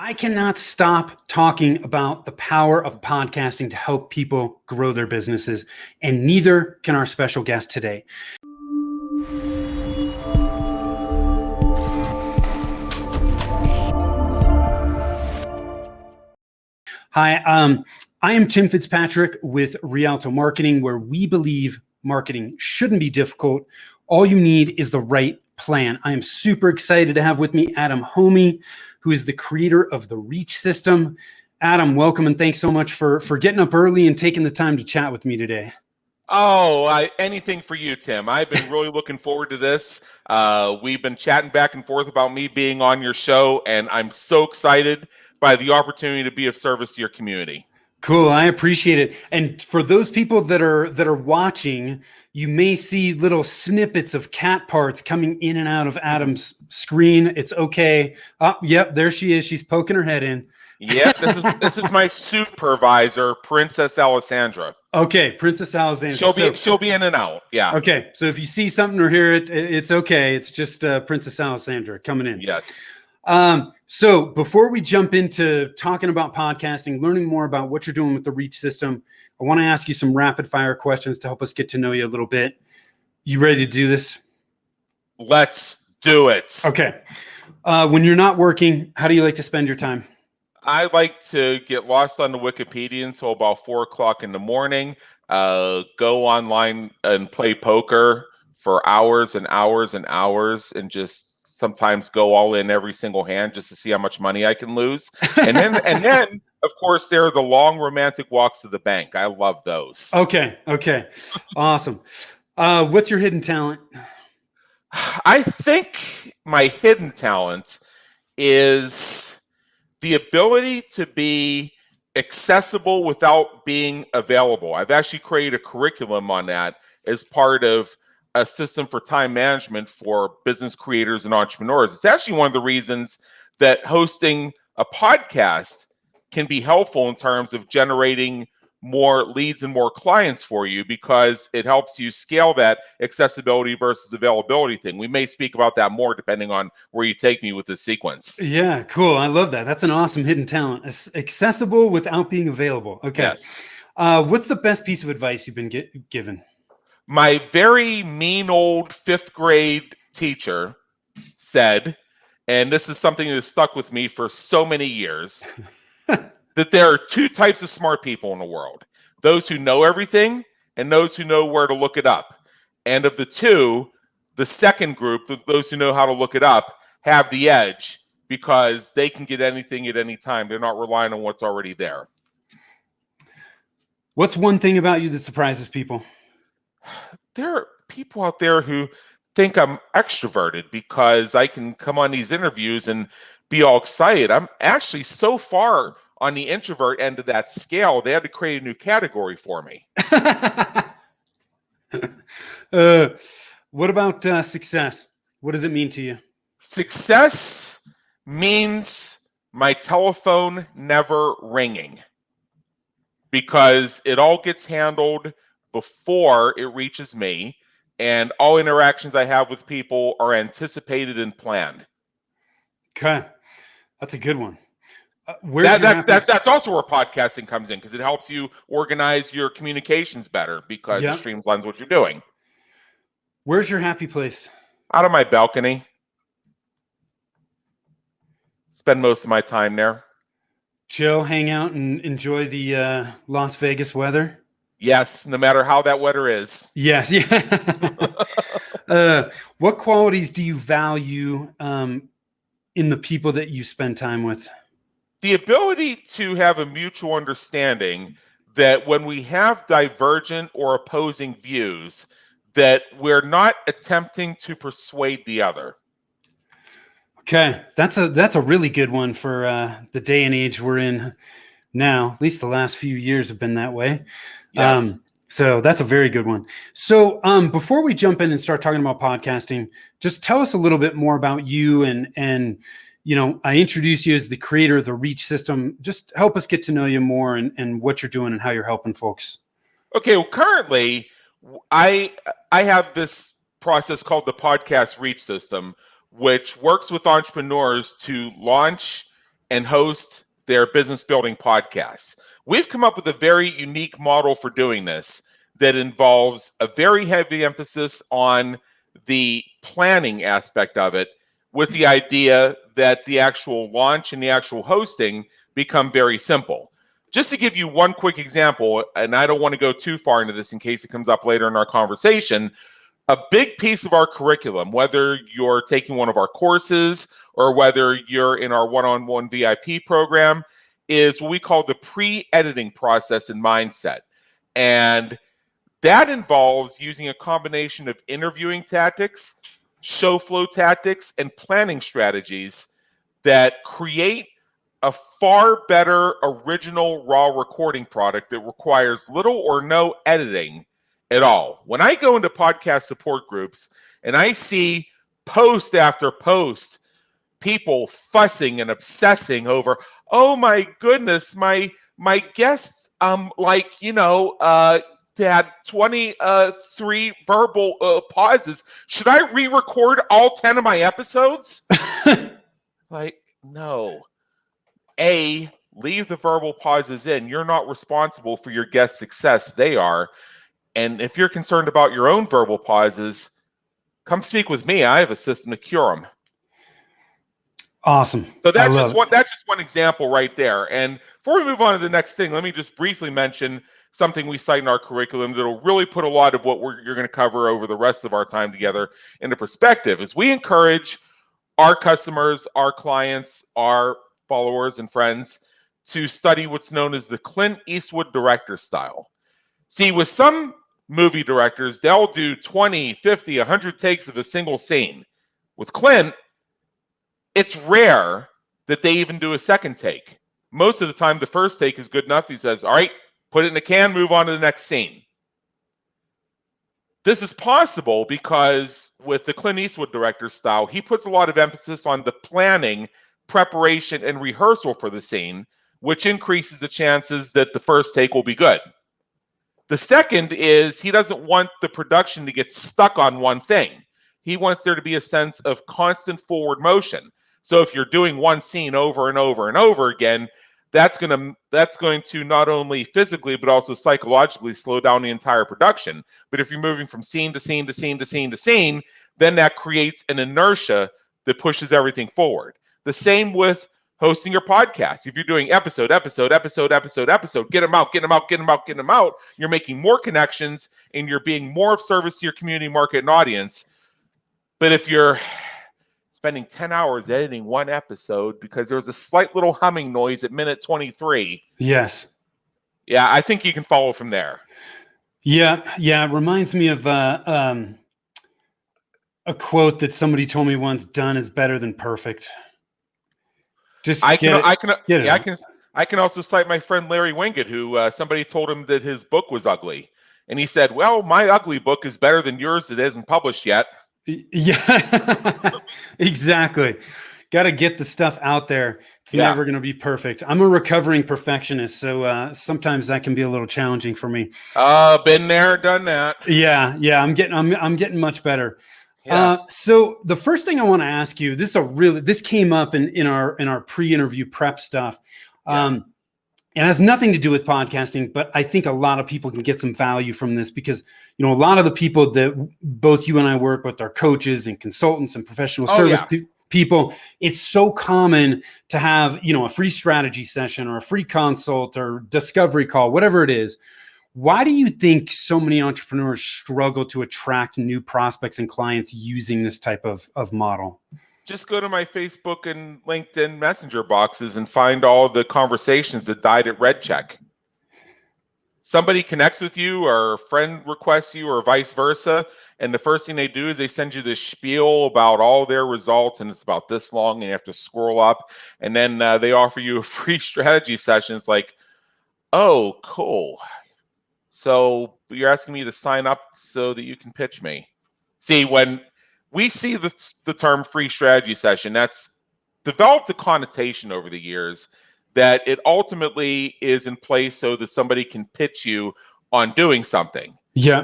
I cannot stop talking about the power of podcasting to help people grow their businesses, and neither can our special guest today. Hi, I am Tim Fitzpatrick with Rialto Marketing, where we believe marketing shouldn't be difficult. All you need is the right plan. I am super excited to have with me Adam Hommey, who is the creator of the Reach system. Adam, welcome, and thanks so much for getting up early and taking the time to chat with me today. Oh, anything for you, Tim. I've been really looking forward to this. We've been chatting back and forth about me being on your show, and I'm so excited by the opportunity to be of service to your community. Cool, I appreciate it. And for those people that are watching, you may see little snippets of cat parts coming in and out of Adam's screen. It's okay. Oh, yep, there she is. She's poking her head in. Yes, this is my supervisor, Princess Alessandra. Okay, Princess Alessandra. She'll be in and out. Yeah. Okay, so if you see something or hear it, it's okay. It's just Princess Alessandra coming in. Yes. So before we jump into talking about podcasting, learning more about what you're doing with the Reach system, I want to ask you some rapid fire questions to help us get to know you a little bit. You ready to do this? Let's do it. Okay. When you're not working, how do you like to spend your time? I like to get lost on the Wikipedia until about 4 o'clock in the morning, go online and play poker for hours and hours and hours, and just sometimes go all in every single hand just to see how much money I can lose. And then of course, there are the long romantic walks to the bank. I love those. Okay. Awesome. What's your hidden talent? I think my hidden talent is the ability to be accessible without being available. I've actually created a curriculum on that as part of a system for time management for business creators and entrepreneurs. It's actually one of the reasons that hosting a podcast can be helpful in terms of generating more leads and more clients for you, because it helps you scale that accessibility versus availability thing. We may speak about that more depending on where you take me with this sequence. Yeah, cool. I love that. That's an awesome hidden talent. Accessible without being available. Okay. Yes. What's the best piece of advice you've been given? My very mean old 5th grade teacher said, and this is something that has stuck with me for so many years, that there are 2 types of smart people in the world: those who know everything and those who know where to look it up. And of the 2, the second group, those who know how to look it up, have the edge because they can get anything at any time. They're not relying on what's already there. What's one thing about you that surprises people? There are people out there who think I'm extroverted because I can come on these interviews and be all excited. I'm actually so far on the introvert end of that scale, they had to create a new category for me. What about success? What does it mean to you? Success means my telephone never ringing, because it all gets handled before it reaches me, and all interactions I have with people are anticipated and planned. Okay, that's a good one. That's also where podcasting comes in, because it helps you organize your communications better, because it streamlines what you're doing. Where's your happy place? Out on my balcony. Spend most of my time there. Chill, hang out, and enjoy the Las Vegas weather? Yes, no matter how that weather is. Yes, yeah. What qualities do you value in the people that you spend time with? The ability to have a mutual understanding that when we have divergent or opposing views, that we're not attempting to persuade the other. Okay, that's a really good one for the day and age we're in now. At least the last few years have been that way. Yes. So that's a very good one. So before we jump in and start talking about podcasting, just tell us a little bit more about you and you know, I introduced you as the creator of the Reach system. Just help us get to know you more and what you're doing and how you're helping folks. Okay, well, currently I have this process called the Podcast Reach system, which works with entrepreneurs to launch and host their business building podcasts. We've come up with a very unique model for doing this that involves a very heavy emphasis on the planning aspect of it, with the idea that the actual launch and the actual hosting become very simple. Just to give you one quick example, and I don't want to go too far into this in case it comes up later in our conversation, a big piece of our curriculum, whether you're taking one of our courses or whether you're in our one-on-one VIP program, is what we call the pre-editing process and mindset. And that involves using a combination of interviewing tactics, show flow tactics, and planning strategies that create a far better original raw recording product that requires little or no editing at all. When I go into podcast support groups and I see post after post, people fussing and obsessing over, oh my goodness, my guests, had 23 verbal pauses. Should I re-record all 10 of my episodes? Like, no. A, leave the verbal pauses in. You're not responsible for your guest's success. They are. And if you're concerned about your own verbal pauses, come speak with me. I have a system to cure them. Awesome. So that's just one example right there. And before we move on to the next thing, let me just briefly mention something we cite in our curriculum that'll really put a lot of what you're going to cover over the rest of our time together into perspective. Is we encourage our customers, our clients, our followers and friends to study what's known as the Clint Eastwood director style. See, with some movie directors, they'll do 20, 50, 100 takes of a single scene. With Clint, it's rare that they even do a second take. Most of the time, the first take is good enough. He says, all right, put it in a can, move on to the next scene. This is possible because with the Clint Eastwood director style, he puts a lot of emphasis on the planning, preparation, and rehearsal for the scene, which increases the chances that the first take will be good. The second is he doesn't want the production to get stuck on one thing. He wants there to be a sense of constant forward motion. So if you're doing one scene over and over and over again, that's going to not only physically but also psychologically slow down the entire production. But if you're moving from scene to scene to scene to scene to scene, then that creates an inertia that pushes everything forward. The same with hosting your podcast. If you're doing episode, get them out, you're making more connections and you're being more of service to your community, market, and audience. But if you're spending 10 hours editing one episode because there was a slight little humming noise at minute 23. Yes. Yeah, I think you can follow from there. Yeah. It reminds me of a quote that somebody told me once: "Done is better than perfect." I can also cite my friend Larry Winget, who somebody told him that his book was ugly, and he said, "Well, my ugly book is better than yours that isn't published yet." Yeah, exactly. Got to get the stuff out there. It's never going to be perfect. I'm a recovering perfectionist, so sometimes that can be a little challenging for me. Been there, done that. Yeah. I'm getting much better. Yeah. So the first thing I want to ask you, this came up in our pre-interview prep stuff. It has nothing to do with podcasting, but I think a lot of people can get some value from this because, a lot of the people that both you and I work with are coaches and consultants and professional service people. It's so common to have, a free strategy session or a free consult or discovery call, whatever it is. Why do you think so many entrepreneurs struggle to attract new prospects and clients using this type of model? Just go to my Facebook and LinkedIn Messenger boxes and find all the conversations that died at red check. Somebody connects with you or a friend requests you or vice versa, and the first thing they do is they send you this spiel about all their results, and it's about this long, and you have to scroll up, and then they offer you a free strategy session. It's like, oh, cool. So you're asking me to sign up so that you can pitch me. See, when we see the term free strategy session, that's developed a connotation over the years that it ultimately is in place so that somebody can pitch you on doing something. Yeah.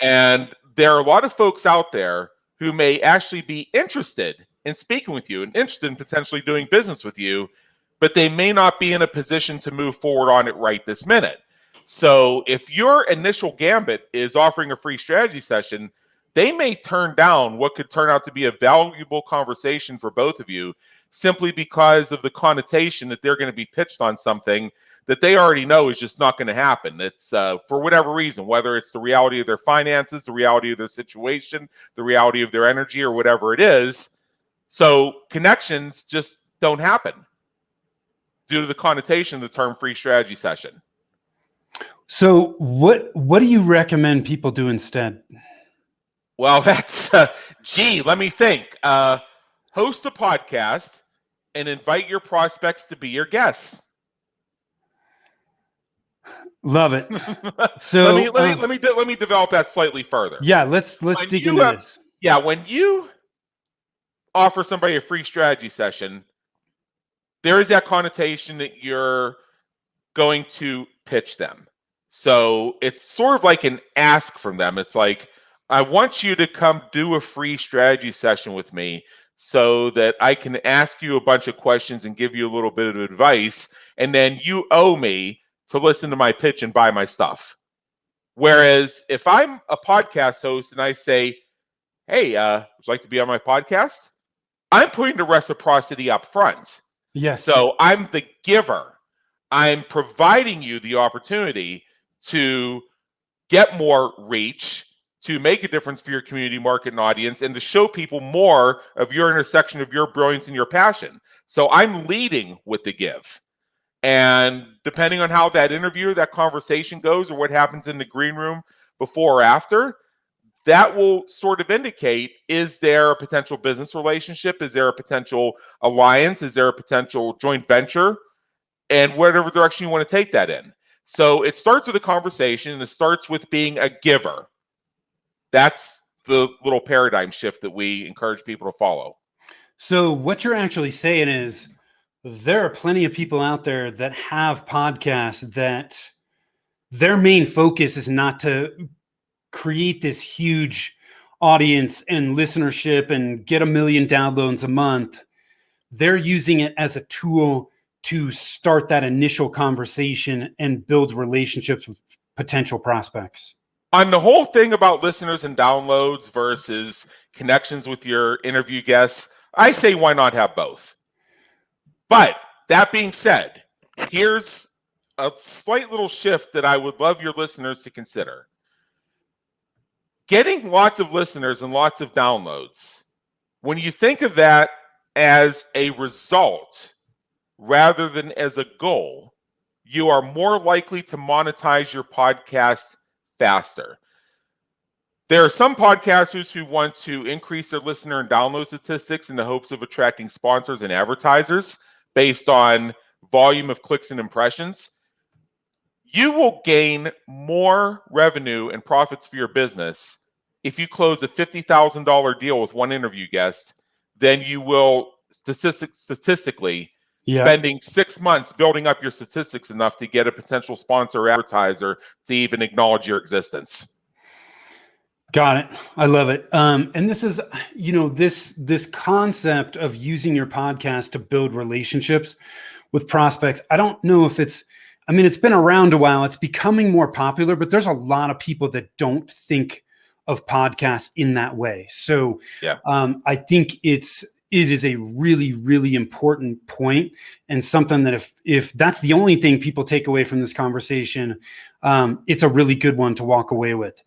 And there are a lot of folks out there who may actually be interested in speaking with you and interested in potentially doing business with you, but they may not be in a position to move forward on it right this minute. So if your initial gambit is offering a free strategy session, they may turn down what could turn out to be a valuable conversation for both of you simply because of the connotation that they're going to be pitched on something that they already know is just not going to happen. It's for whatever reason, whether it's the reality of their finances, the reality of their situation, the reality of their energy, or whatever it is. So connections just don't happen due to the connotation of the term free strategy session. So what do you recommend people do instead? Well, that's, let me think. Host a podcast and invite your prospects to be your guests. Love it. So let me develop that slightly further. Yeah, let's dig into this. Yeah, when you offer somebody a free strategy session, there is that connotation that you're going to pitch them. So it's sort of like an ask from them. It's like, I want you to come do a free strategy session with me so that I can ask you a bunch of questions and give you a little bit of advice. And then you owe me to listen to my pitch and buy my stuff. Whereas if I'm a podcast host and I say, hey, would you like to be on my podcast? I'm putting the reciprocity up front. Yes. So I'm the giver. I'm providing you the opportunity to get more reach, to make a difference for your community, market, and audience, and to show people more of your intersection of your brilliance and your passion. So I'm leading with the give. And depending on how that interview, that conversation goes, or what happens in the green room before or after, that will sort of indicate, is there a potential business relationship? Is there a potential alliance? Is there a potential joint venture? And whatever direction you want to take that in. So it starts with a conversation, and it starts with being a giver. That's the little paradigm shift that we encourage people to follow. So what you're actually saying is there are plenty of people out there that have podcasts that their main focus is not to create this huge audience and listenership and get 1 million downloads a month. They're using it as a tool to start that initial conversation and build relationships with potential prospects. On the whole thing about listeners and downloads versus connections with your interview guests, I say why not have both? But that being said, here's a slight little shift that I would love your listeners to consider. Getting lots of listeners and lots of downloads, when you think of that as a result rather than as a goal, you are more likely to monetize your podcast faster. There are some podcasters who want to increase their listener and download statistics in the hopes of attracting sponsors and advertisers based on volume of clicks and impressions. You will gain more revenue and profits for your business if you close a $50,000 deal with one interview guest than you will statistically spending 6 months building up your statistics enough to get a potential sponsor or advertiser to even acknowledge your existence. Got it. I love it. And this is, this concept of using your podcast to build relationships with prospects. I don't know if it's been around a while. It's becoming more popular, but there's a lot of people that don't think of podcasts in that way. So I think it is a really, really important point, and something that if that's the only thing people take away from this conversation, it's a really good one to walk away with.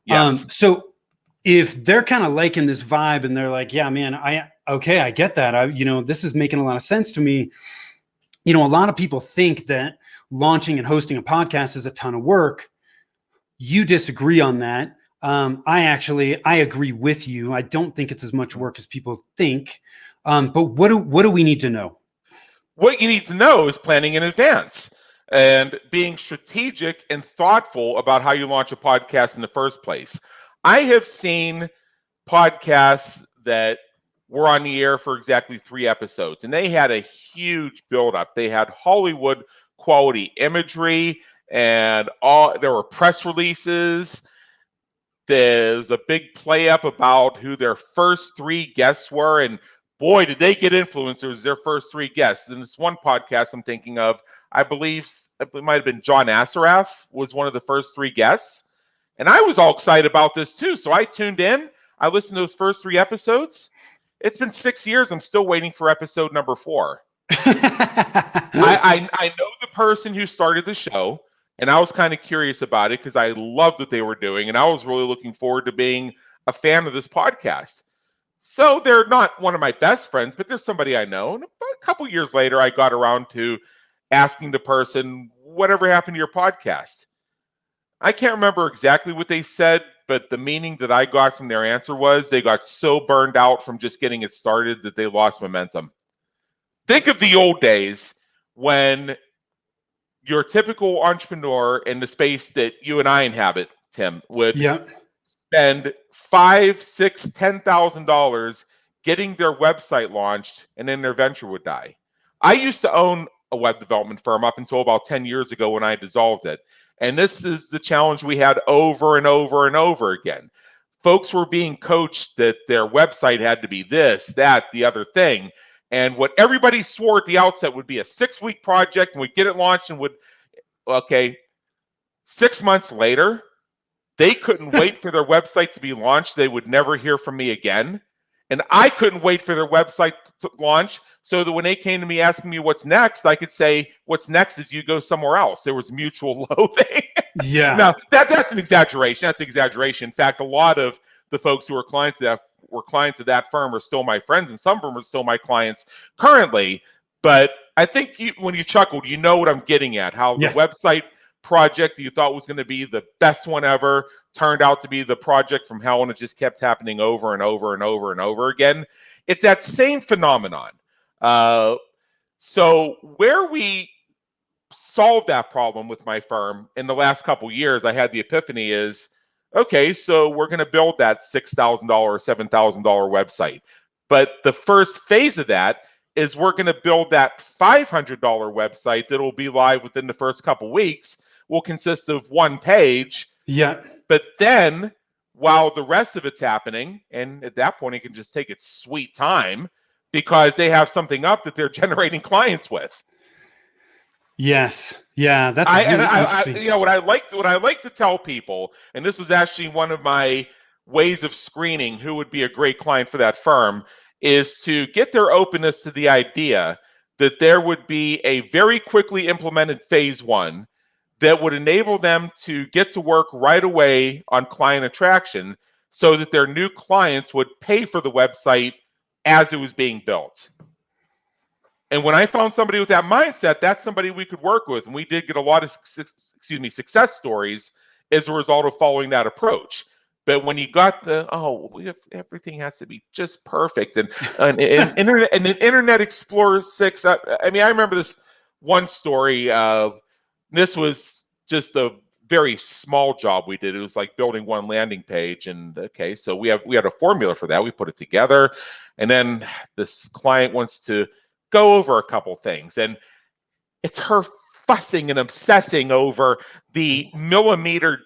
Yes. So if they're kind of liking this vibe and they're like, yeah, man, I get that. This is making a lot of sense to me. A lot of people think that launching and hosting a podcast is a ton of work. You disagree on that. I agree with you. I don't think it's as much work as people think. But what do we need to know? What you need to know is planning in advance and being strategic and thoughtful about how you launch a podcast in the first place. I have seen podcasts that were on the air for exactly 3 episodes, and they had a huge buildup. They had Hollywood quality imagery, and there were press releases. There's a big play up about who their first 3 guests were, and boy, did they get influencers, their first 3 guests. In this one podcast I'm thinking of, I believe it might have been John Assaraf was one of the first 3 guests. And I was all excited about this too. So I tuned in. I listened to those first 3 episodes. It's been 6 years. I'm still waiting for episode number 4. I know the person who started the show, and I was kind of curious about it because I loved what they were doing. And I was really looking forward to being a fan of this podcast. So they're not one of my best friends, but they're somebody I know. And a couple years later, I got around to asking the person, whatever happened to your podcast? I can't remember exactly what they said, but the meaning that I got from their answer was they got so burned out from just getting it started that they lost momentum. Think of the old days when your typical entrepreneur in the space that you and I inhabit, Tim, would spend $5,000, $6,000, $10,000 getting their website launched, and then their venture would die. I used to own a web development firm up until about 10 years ago when I dissolved it. And this is the challenge we had over and over and over again. Folks were being coached that their website had to be this, that, the other thing. And what everybody swore at the outset would be a 6-week project, and we'd get it launched and 6 months later, they couldn't wait for their website to be launched. They would never hear from me again. And I couldn't wait for their website to launch so that when they came to me asking me what's next, I could say, what's next is you go somewhere else. There was mutual loathing. Yeah. Now, that's an exaggeration. That's an exaggeration. In fact, a lot of the folks who were clients of that firm are still my friends, and some of them are still my clients currently. But I think when you chuckled, you know what I'm getting at, how the website project that you thought was going to be the best one ever turned out to be the project from hell, and it just kept happening over and over and over and over again. It's that same phenomenon. So where we solved that problem with my firm in the last couple years, I had the epiphany is, okay, so we're going to build that $6,000 or $7,000 website. But the first phase of that is we're going to build that $500 website that will be live within the first couple weeks, will consist of 1 page. Yeah. But then while the rest of it's happening, and at that point, it can just take its sweet time because they have something up that they're generating clients with. Yes. Yeah. That's interesting. what I like to tell people, and this was actually one of my ways of screening who would be a great client for that firm, is to get their openness to the idea that there would be a very quickly implemented phase 1 that would enable them to get to work right away on client attraction so that their new clients would pay for the website as it was being built. And when I found somebody with that mindset, that's somebody we could work with. And we did get a lot of success stories as a result of following that approach. But when you got everything has to be just perfect, and Internet Explorer 6. I remember this one story. This was just a very small job we did. It was like building 1 landing page, and okay, so we had a formula for that. We put it together, and then this client wants to go over a couple things, and it's her fussing and obsessing over the millimeter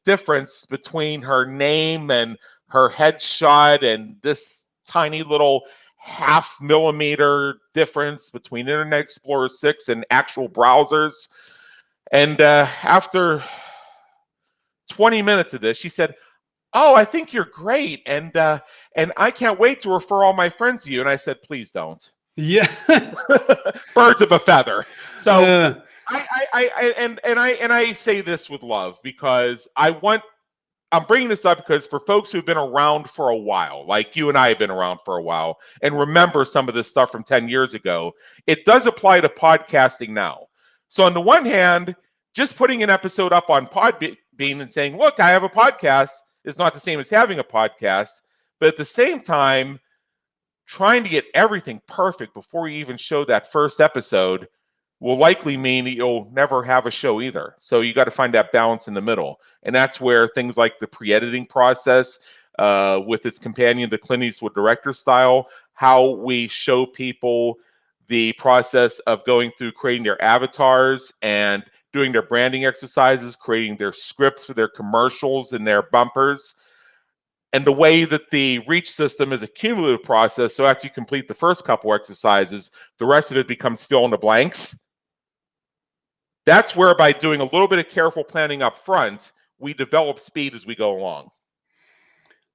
difference between her name and her headshot, and this tiny little ½ millimeter difference between Internet Explorer 6 and actual browsers. And after 20 minutes of this, she said, "Oh, I think you're great, and I can't wait to refer all my friends to you." And I said, "Please don't." Yeah. Birds of a feather. So I say this with love because I'm bringing this up because for folks who've been around for a while, like you and I have been around for a while, and remember some of this stuff from 10 years ago, it does apply to podcasting now. So on the one hand, just putting an episode up on Podbean and saying, "Look, I have a podcast," is not the same as having a podcast. But at the same time, trying to get everything perfect before you even show that first episode will likely mean that you'll never have a show either. So you got to find that balance in the middle. And that's where things like the pre-editing process with its companion, the Clint Eastwood director style, how we show people the process of going through creating their avatars and doing their branding exercises, creating their scripts for their commercials and their bumpers. And the way that the reach system is a cumulative process, so after you complete the first couple exercises, the rest of it becomes fill in the blanks. That's where, by doing a little bit of careful planning up front, we develop speed as we go along.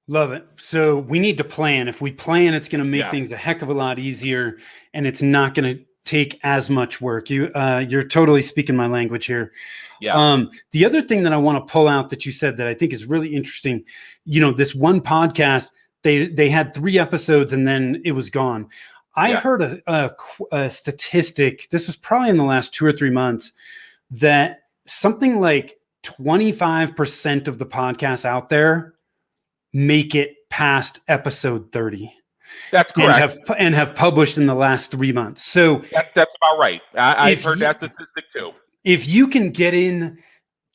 Love it. So we need to plan. If we plan, it's going to make things a heck of a lot easier, and it's not going to take as much work. You're totally speaking my language here. Yeah. The other thing that I want to pull out that you said that I think is really interesting, this one podcast, they had 3 episodes and then it was gone. I heard a statistic, this was probably in the last 2 or 3 months, that something like 25% of the podcasts out there make it past episode 30. That's correct. And have published in the last 3 months. So that's about right. I've heard that statistic too. If you can get in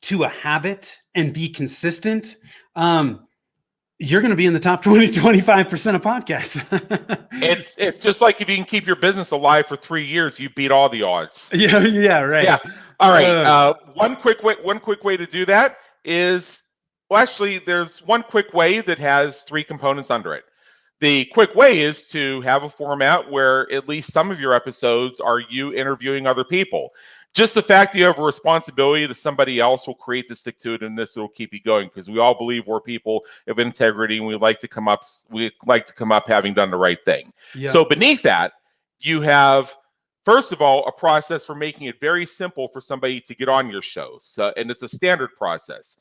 to a habit and be consistent, you're going to be in the top 25% of podcasts. It's just like if you can keep your business alive for 3 years, you beat all the odds. Yeah, right. Yeah. All right. One quick way to do that is, well, actually, there's one quick way that has 3 components under it. The quick way is to have a format where at least some of your episodes are you interviewing other people. Just the fact that you have a responsibility to somebody else will create the stick-to-itiveness that will keep you going, because we all believe we're people of integrity and we like to come up having done the right thing. Yeah. So beneath that, you have, first of all, a process for making it very simple for somebody to get on your show. So, and it's a standard process.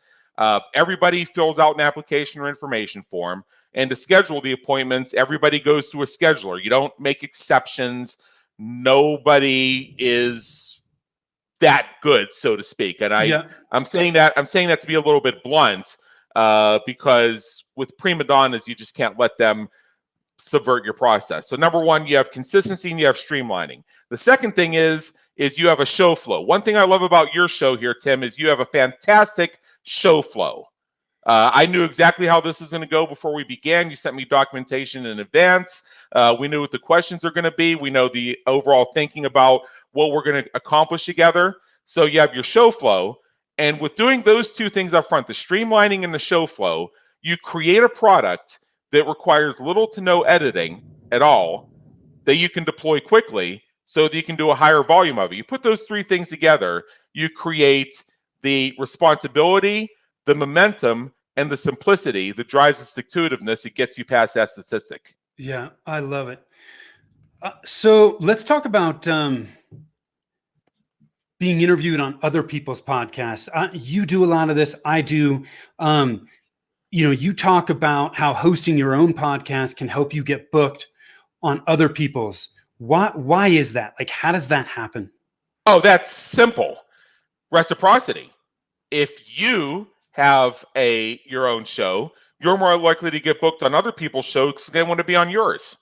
Everybody fills out an application or information form, and to schedule the appointments, everybody goes to a scheduler. You don't make exceptions. Nobody is that good, so to speak. And I'm saying that to be a little bit blunt, because with prima donnas, you just can't let them subvert your process. So number one, you have consistency and you have streamlining. The second thing is you have a show flow. One thing I love about your show here, Tim, is you have a fantastic show flow. I knew exactly how this was going to go before we began. You sent me documentation in advance. We knew what the questions are going to be. We know the overall thinking about what we're going to accomplish together. So you have your show flow. And with doing those 2 things up front, the streamlining and the show flow, you create a product that requires little to no editing at all that you can deploy quickly so that you can do a higher volume of it. You put those 3 things together, you create the responsibility, the momentum, and the simplicity that drives the stick-to-itiveness. It gets you past that statistic. Yeah, I love it. So let's talk about being interviewed on other people's podcasts. You do a lot of this. I do. You talk about how hosting your own podcast can help you get booked on other people's. Why is that? Like, how does that happen? Oh, that's simple. Reciprocity. If you have your own show, you're more likely to get booked on other people's shows because they want to be on yours.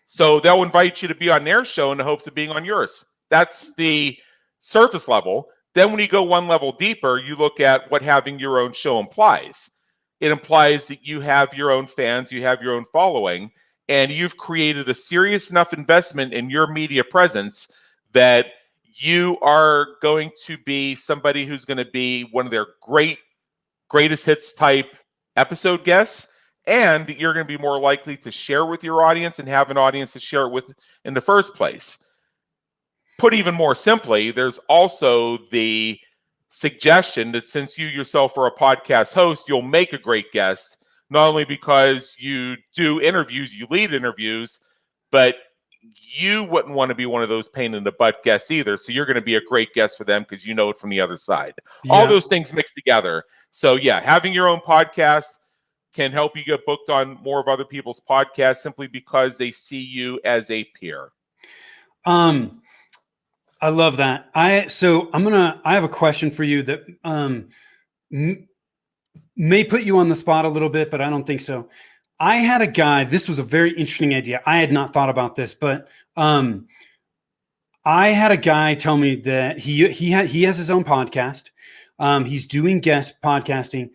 So they'll invite you to be on their show in the hopes of being on yours. That's the surface level. Then when you go one level deeper, you look at what having your own show implies. It implies that you have your own fans, you have your own following, and you've created a serious enough investment in your media presence that you are going to be somebody who's going to be one of their greatest hits type episode guests, and you're going to be more likely to share with your audience and have an audience to share it with in the first place. Put even more simply, there's also the suggestion that since you yourself are a podcast host, you'll make a great guest, not only because you do interviews, you lead interviews, but you wouldn't want to be one of those pain in the butt guests either. So you're going to be a great guest for them because you know it from the other side. Yeah. All those things mixed together. So yeah, having your own podcast can help you get booked on more of other people's podcasts simply because they see you as a peer. I love that. I have a question for you that may put you on the spot a little bit, but I don't think so. I had a guy, this was a very interesting idea. I had not thought about this, but I had a guy tell me that he has his own podcast. He's doing guest podcasting.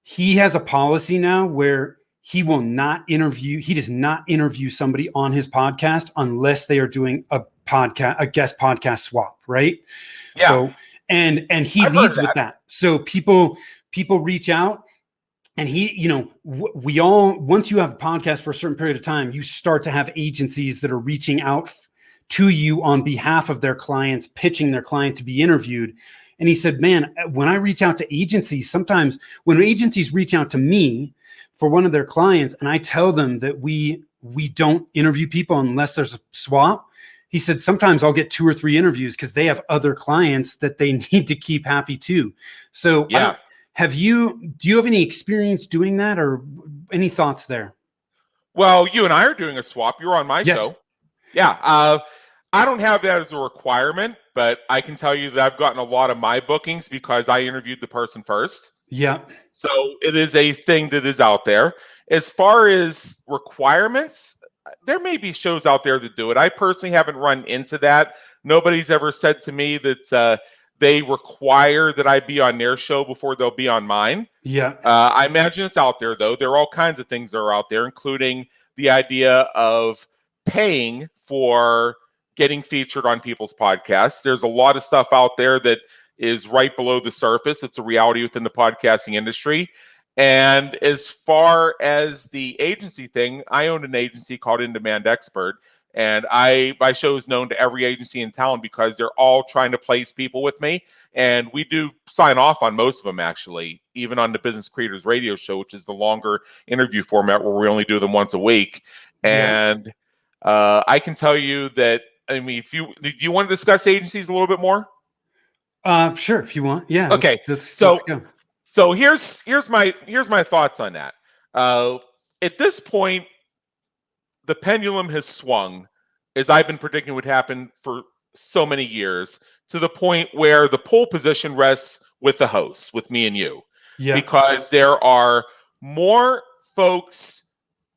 He has a policy now where he does not interview somebody on his podcast unless they are doing a guest podcast swap, right? Yeah. So and he leads with that. So people reach out And he, we all, once you have a podcast for a certain period of time, you start to have agencies that are reaching out to you on behalf of their clients, pitching their client to be interviewed. And he said, man, when I reach out to agencies, sometimes when agencies reach out to me for one of their clients and I tell them that we don't interview people unless there's a swap, he said, sometimes I'll get 2 or 3 interviews because they have other clients that they need to keep happy too. So Yeah. do you have any experience doing that or any thoughts there? Well, you and I are doing a swap. You're on my Yes. show. Yeah. I don't have that as a requirement, but I can tell you that I've gotten a lot of my bookings because I interviewed the person first. Yeah. So it is a thing that is out there. As far as requirements, there may be shows out there that do it. I personally haven't run into that. Nobody's ever said to me that they require that I be on their show before they'll be on mine. Yeah. I imagine it's out there, though. There are all kinds of things that are out there, including the idea of paying for getting featured on people's podcasts. There's a lot of stuff out there that is right below the surface. It's a reality within the podcasting industry. And as far as the agency thing, I own an agency called In Demand Expert. And my show is known to every agency in town because they're all trying to place people with me. And we do sign off on most of them, actually, even on the Business Creators Radio Show, which is the longer interview format where we only do them once a week. Yeah. And I can tell you that, I mean, do you want to discuss agencies a little bit more? Sure, if you want. Yeah. Okay. Let's go. So here's my thoughts on that. At this point, the pendulum has swung, as I've been predicting would happen for so many years, to the point where the pole position rests with the host, with me and you. Yeah. Because there are more folks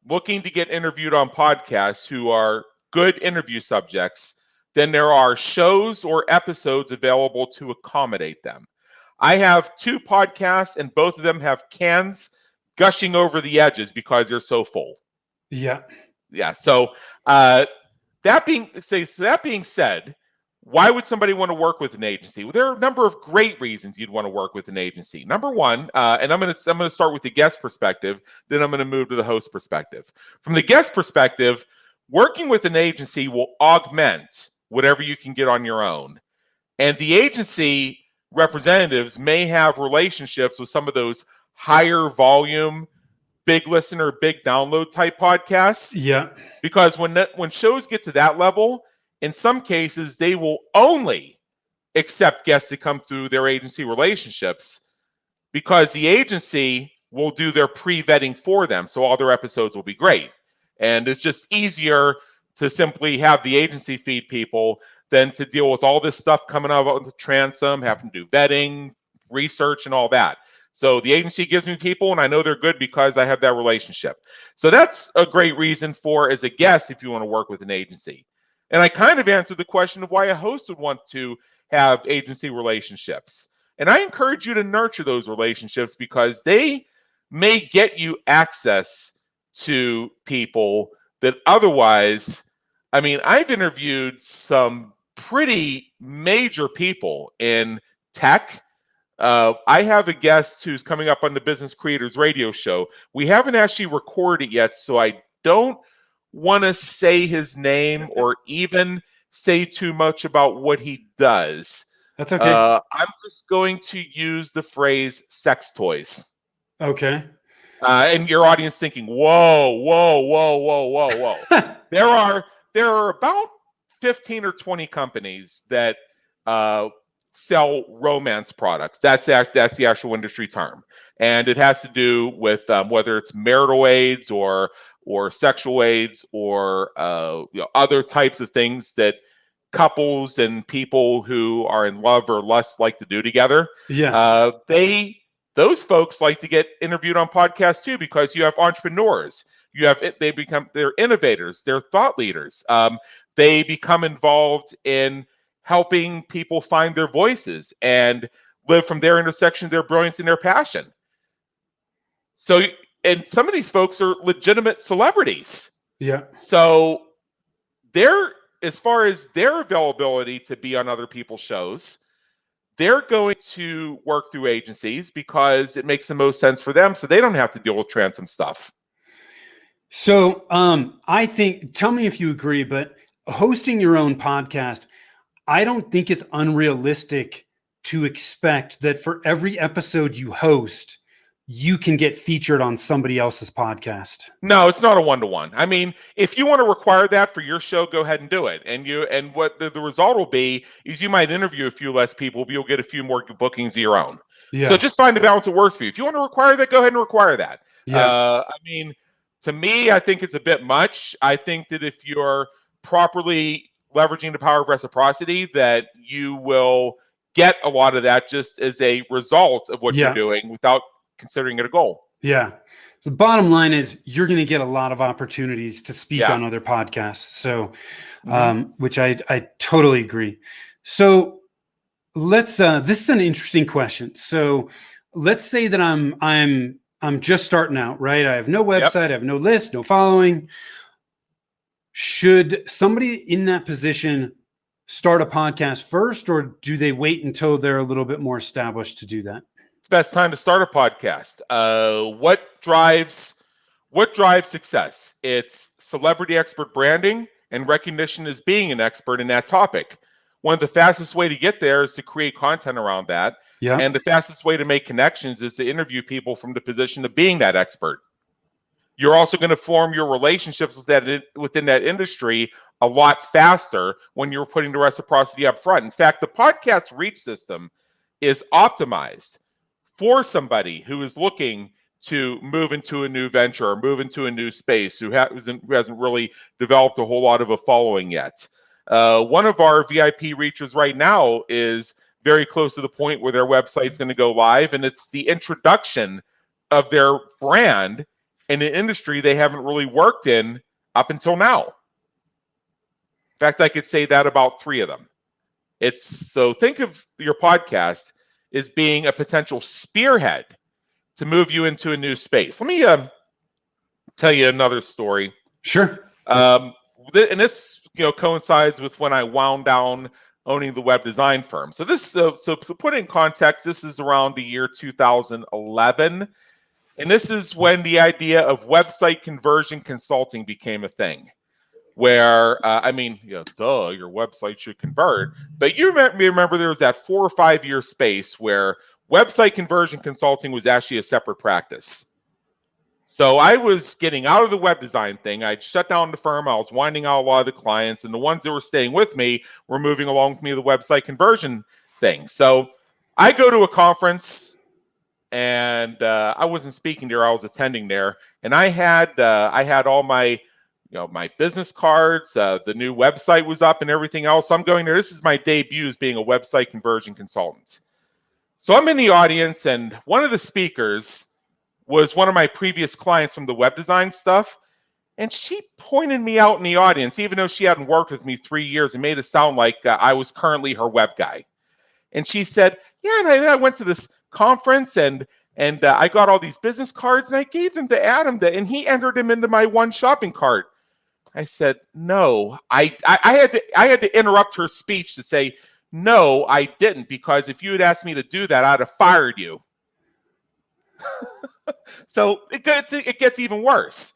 looking to get interviewed on podcasts who are good interview subjects than there are shows or episodes available to accommodate them. I have 2 podcasts, and both of them have cans gushing over the edges because they're so full. Yeah. Yeah. So that being said, why would somebody want to work with an agency? Well, there are a number of great reasons you'd want to work with an agency. Number one, and I'm going to start with the guest perspective, then I'm going to move to the host perspective. From the guest perspective, working with an agency will augment whatever you can get on your own, and the agency representatives may have relationships with some of those higher volume, big listener, big download type podcasts. Yeah. Because when shows get to that level, in some cases, they will only accept guests that come through their agency relationships because the agency will do their pre-vetting for them. So all their episodes will be great. And it's just easier to simply have the agency feed people than to deal with all this stuff coming out of the transom, having to do vetting, research, and all that. So the agency gives me people, and I know they're good because I have that relationship. So that's a great reason for, as a guest, if you want to work with an agency. And I kind of answered the question of why a host would want to have agency relationships. And I encourage you to nurture those relationships because they may get you access to people that otherwise, I mean, I've interviewed some pretty major people in tech. I have a guest who's coming up on the Business Creators Radio Show. We haven't actually recorded it yet, so I don't want to say his name or even say too much about what he does. That's okay. I'm just going to use the phrase sex toys. Okay. And your audience thinking, whoa. There are about 15 or 20 companies that sell romance products. That's the actual industry term, and it has to do with whether it's marital aids or sexual aids or other types of things that couples and people who are in love or lust like to do together. Yes. Those folks like to get interviewed on podcasts too, because you have entrepreneurs. They're innovators. They're thought leaders. They become involved in helping people find their voices and live from their intersection, their brilliance, and their passion. So, and some of these folks are legitimate celebrities. Yeah. So as far as their availability to be on other people's shows, they're going to work through agencies because it makes the most sense for them, so they don't have to deal with transom stuff. So I think, tell me if you agree, but hosting your own podcast, I don't think it's unrealistic to expect that for every episode you host, you can get featured on somebody else's podcast. No, it's not a one-to-one. I mean, if you want to require that for your show, go ahead and do it. And what the result will be is you might interview a few less people, but you'll get a few more bookings of your own. Yeah. So just find a balance that works for you. If you want to require that, go ahead and require that. Yeah. I mean, to me, I think it's a bit much. I think that if you're properly leveraging the power of reciprocity, that you will get a lot of that just as a result of what you're doing without considering it a goal. Yeah. So the bottom line is you're going to get a lot of opportunities to speak on other podcasts. So, which I totally agree. So let's, this is an interesting question. So let's say that I'm just starting out, right? I have no website, I have no list, no following. Should somebody in that position start a podcast first, or do they wait until they're a little bit more established to do that? Best time to start a podcast. What drives success? It's celebrity expert branding and recognition as being an expert in that topic. One of the fastest way to get there is to create content around that. Yeah. And the fastest way to make connections is to interview people from the position of being that expert. You're also going to form your relationships within that industry a lot faster when you're putting the reciprocity up front. In fact, the podcast reach system is optimized for somebody who is looking to move into a new venture or move into a new space, who hasn't really developed a whole lot of a following yet. One of our VIP reachers right now is very close to the point where their website's going to go live, and it's the introduction of their brand in an industry they haven't really worked in up until now. In fact, I could say that about 3 of them. So think of your podcast as being a potential spearhead to move you into a new space. Let me tell you another story. Sure. And this coincides with when I wound down owning the web design firm. So to put it in context, this is around the year 2011. And this is when the idea of website conversion consulting became a thing. Where, your website should convert. But you remember there was that 4 or 5 year space where website conversion consulting was actually a separate practice. So I was getting out of the web design thing. I'd shut down the firm. I was winding out a lot of the clients. And the ones that were staying with me were moving along with me to the website conversion thing. So I go to a conference, and I wasn't speaking there. I was attending there. And I had all my my business cards, the new website was up and everything else. I'm going there. This is my debut as being a website conversion consultant. So I'm in the audience, and one of the speakers was one of my previous clients from the web design stuff. And she pointed me out in the audience, even though she hadn't worked with me 3 years, and made it sound like I was currently her web guy. And she said, yeah, and I went to this conference, and I got all these business cards, and I gave them to Adam, and he entered them into my one shopping cart. I said, no, I had to interrupt her speech to say, no, I didn't, because if you had asked me to do that, I'd have fired you. So it gets even worse.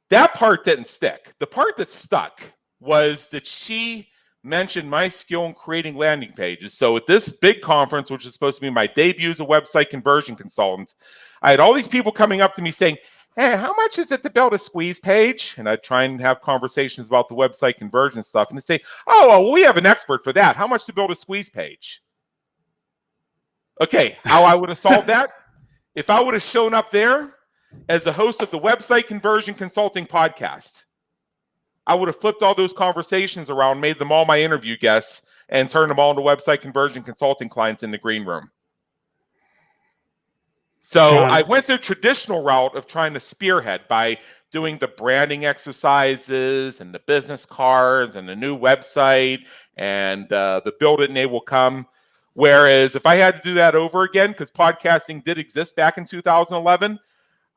That part didn't stick. The part that stuck was that she mentioned my skill in creating landing pages. So at this big conference, which is supposed to be my debut as a website conversion consultant, I had all these people coming up to me saying, hey, how much is it to build a squeeze page? And I'd try and have conversations about the website conversion stuff. And they'd say, oh, well, we have an expert for that. How much to build a squeeze page? Okay, how I would have solved that? If I would have shown up there as the host of the website conversion consulting podcast, I would have flipped all those conversations around, made them all my interview guests, and turned them all into website conversion consulting clients in the green room. So I went the traditional route of trying to spearhead by doing the branding exercises and the business cards and the new website and the build it and they will come. Whereas if I had to do that over again, because podcasting did exist back in 2011,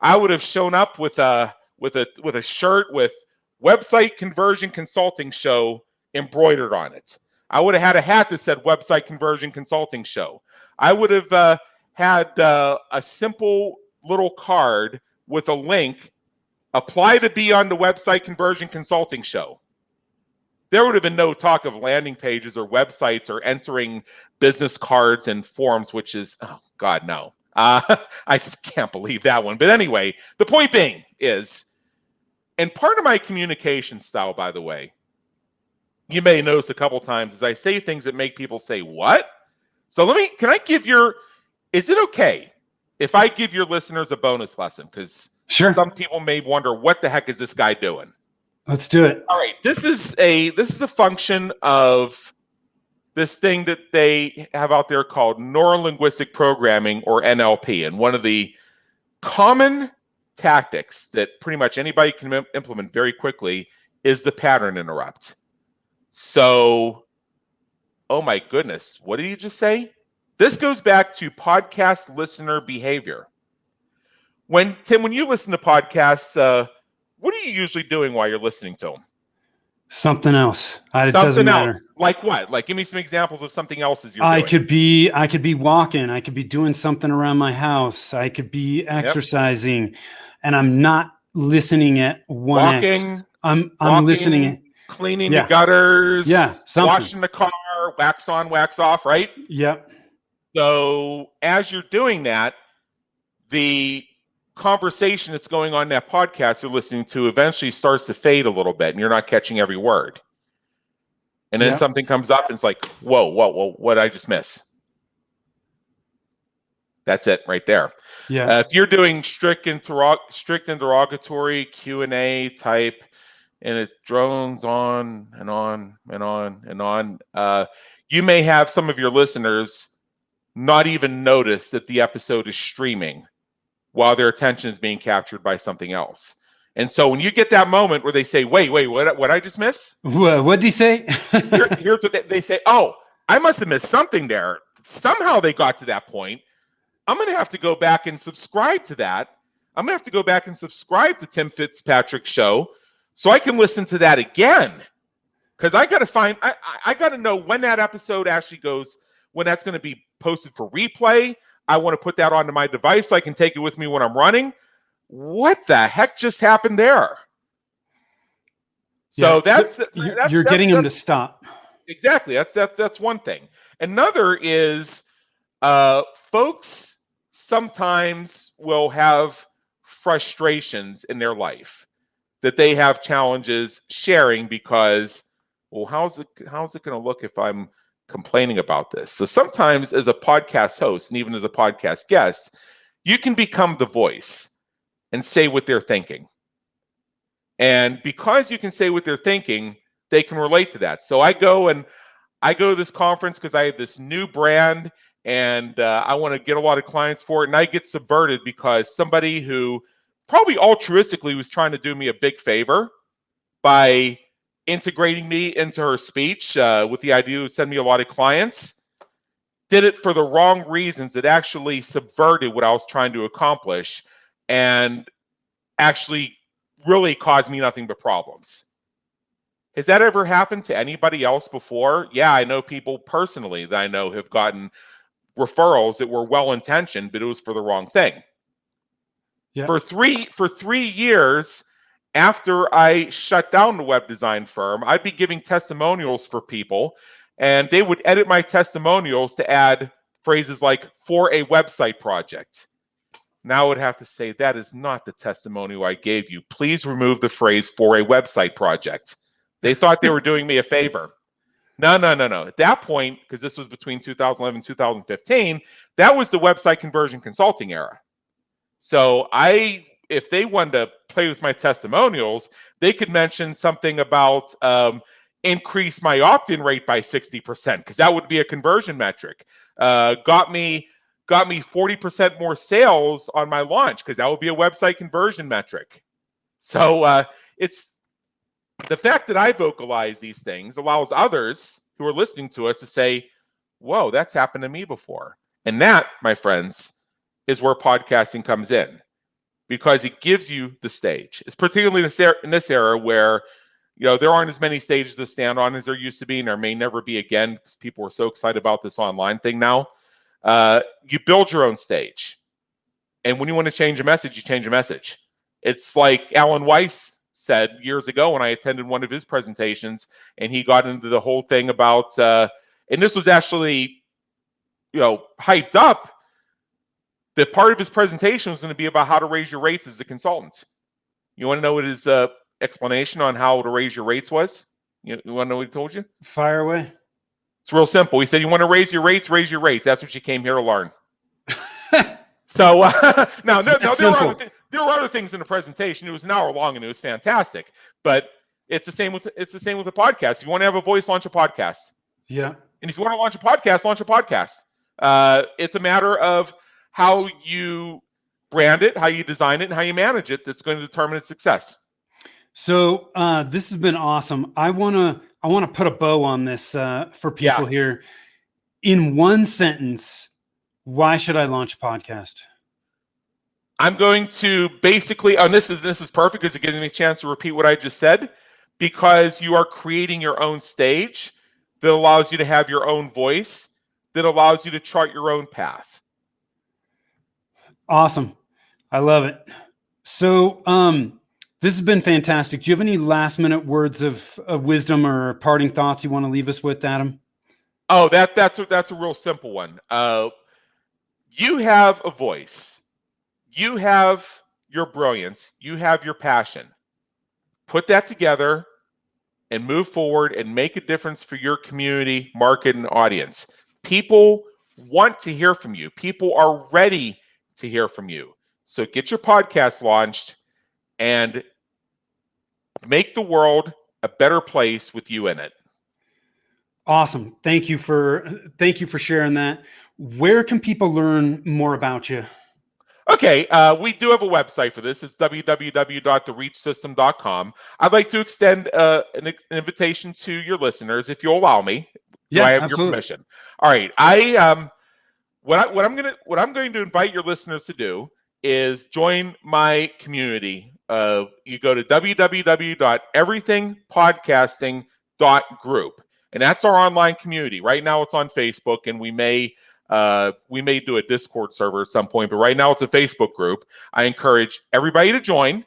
I would have shown up with a shirt with website conversion consulting show embroidered on it. I would have had a hat that said Website Conversion Consulting Show. I would have had a simple little card with a link, apply to be on the Website Conversion Consulting Show. There would have been no talk of landing pages or websites or entering business cards and forms, which is, oh, God, no. I just can't believe that one. But anyway, the point being is, and part of my communication style, by the way, you may notice a couple times is I say things that make people say, what? So is it okay if I give your listeners a bonus lesson? Because Sure. Some people may wonder, what the heck is this guy doing? Let's do it. All right, this is a function of this thing that they have out there called neurolinguistic programming, or NLP. And one of the common tactics that pretty much anybody can implement very quickly is the pattern interrupt. So, oh my goodness, what did you just say? This goes back to podcast listener behavior. Tim, when you listen to podcasts, what are you usually doing while you're listening to them? Something else. It doesn't matter. Like what? Like, give me some examples of something else you're doing. I could be walking. I could be doing something around my house. I could be exercising, and I'm not listening at one. Walking. I'm listening. Cleaning the gutters. Yeah. Something. Washing the car. Wax on, wax off. Right. Yep. So as you're doing that, the conversation that's going on in that podcast you're listening to eventually starts to fade a little bit, and you're not catching every word. And then something comes up and it's like, whoa, what did I just miss? That's it right there. Yeah. If you're doing strict interrogatory Q&A type, and it drones on and on and on and on, you may have some of your listeners not even notice that the episode is streaming while their attention is being captured by something else. And so when you get that moment where they say, wait, what I just miss? What did he say? Here's what they say. Oh, I must have missed something there. Somehow they got to that point. I'm going to have to go back and subscribe to that. I'm going to have to go back and subscribe to Tim Fitzpatrick's show so I can listen to that again. Because I got to I got to know when that episode actually goes, when that's going to be posted for replay. I want to put that onto my device so I can take it with me when I'm running. What the heck just happened there? So you're getting them to stop. Exactly. That's one thing. Another is folks sometimes will have frustrations in their life that they have challenges sharing because, well, how's it going to look if I'm complaining about this? So sometimes as a podcast host and even as a podcast guest, you can become the voice and say what they're thinking. And because you can say what they're thinking, they can relate to that. So I go to this conference because I have this new brand and I want to get a lot of clients for it. And I get subverted because somebody who probably altruistically was trying to do me a big favor by integrating me into her speech with the idea to send me a lot of clients, did it for the wrong reasons. That actually subverted what I was trying to accomplish and actually really caused me nothing but problems. Has that ever happened to anybody else before? Yeah, I know people personally that I know have gotten referrals that were well-intentioned, but it was for the wrong thing. Yeah. For three years, after I shut down the web design firm, I'd be giving testimonials for people, and they would edit my testimonials to add phrases like, for a website project. Now I would have to say, that is not the testimonial I gave you. Please remove the phrase, for a website project. They thought they were doing me a favor. No. At that point, because this was between 2011 and 2015, that was the website conversion consulting era. So if they wanted to play with my testimonials, they could mention something about increase my opt-in rate by 60%, because that would be a conversion metric. Got me 40% more sales on my launch, because that would be a website conversion metric. So it's the fact that I vocalize these things allows others who are listening to us to say, whoa, that's happened to me before. And that, my friends, is where podcasting comes in, because it gives you the stage. It's particularly in this era where there aren't as many stages to stand on as there used to be, and there may never be again because people are so excited about this online thing now. You build your own stage. And when you want to change a message, you change a message. It's like Alan Weiss said years ago when I attended one of his presentations, and he got into the whole thing about, and this was actually, hyped up. The part of his presentation was going to be about how to raise your rates as a consultant. You want to know what his explanation on how to raise your rates was? You want to know what he told you? Fire away. It's real simple. He said, you want to raise your rates, raise your rates. That's what you came here to learn. So now there were other things in the presentation. It was an hour long and it was fantastic. But it's the same with the podcast. If you want to have a voice, launch a podcast. Yeah. And if you want to launch a podcast, launch a podcast. It's a matter of how you brand it, how you design it, and how you manage it that's going to determine its success. So this has been awesome. I want to put a bow on this for people here. In one sentence, why should I launch a podcast? I'm going to basically, and this is perfect because it gives me a chance to repeat what I just said, because you are creating your own stage that allows you to have your own voice, that allows you to chart your own path. Awesome. I love it. So this has been fantastic. Do you have any last minute words of wisdom or parting thoughts you want to leave us with, Adam? Oh, that's a real simple one. You have a voice. You have your brilliance. You have your passion. Put that together and move forward and make a difference for your community, market, and audience. People want to hear from you. People are ready to hear from you. So get your podcast launched and make the world a better place with you in it. Awesome. Thank you for sharing that. Where can people learn more about you? Okay, we do have a website for this. It's www.thereachsystem.com. I'd like to extend an invitation to your listeners, if you'll allow me. Yeah, do I have absolutely. Your permission? All right. What I'm going to invite your listeners to do is join my community. You go to www.everythingpodcasting.group, and that's our online community. Right now, it's on Facebook, and we may do a Discord server at some point, but right now it's a Facebook group. I encourage everybody to join,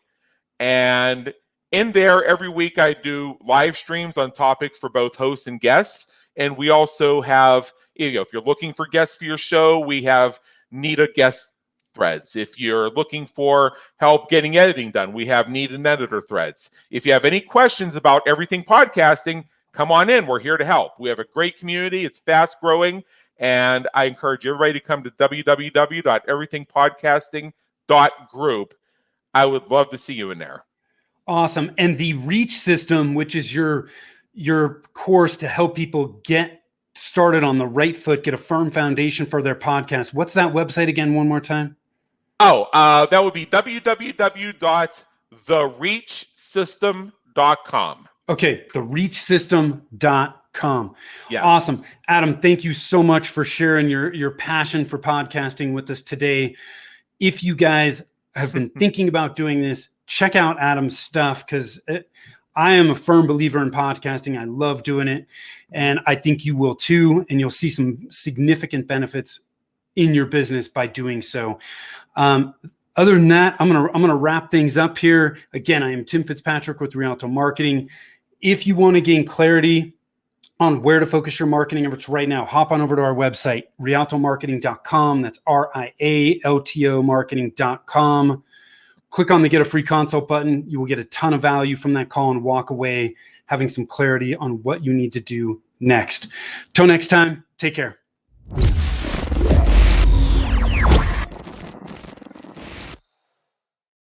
and in there every week I do live streams on topics for both hosts and guests. And we also have, if you're looking for guests for your show, we have need a guest threads. If you're looking for help getting editing done, we have need an editor threads. If you have any questions about everything podcasting, come on in. We're here to help. We have a great community. It's fast growing. And I encourage everybody to come to www.everythingpodcasting.group. I would love to see you in there. Awesome. And the Reach System, which is your course to help people get started on the right foot, get a firm foundation for their podcast. What's that website again, one more time? Oh, that would be www.thereachsystem.com. Okay, thereachsystem.com. Yes. Awesome. Adam, thank you so much for sharing your passion for podcasting with us today. If you guys have been thinking about doing this, check out Adam's stuff, because I am a firm believer in podcasting. I love doing it, and I think you will too, and you'll see some significant benefits in your business by doing so. Other than that, I'm gonna wrap things up here. Again, I am Tim Fitzpatrick with Rialto Marketing. If you want to gain clarity on where to focus your marketing efforts right now, hop on over to our website, rialtomarketing.com. That's RIALTO marketing.com. Click on the Get a Free Consult button. You will get a ton of value from that call and walk away having some clarity on what you need to do next. Till next time, take care.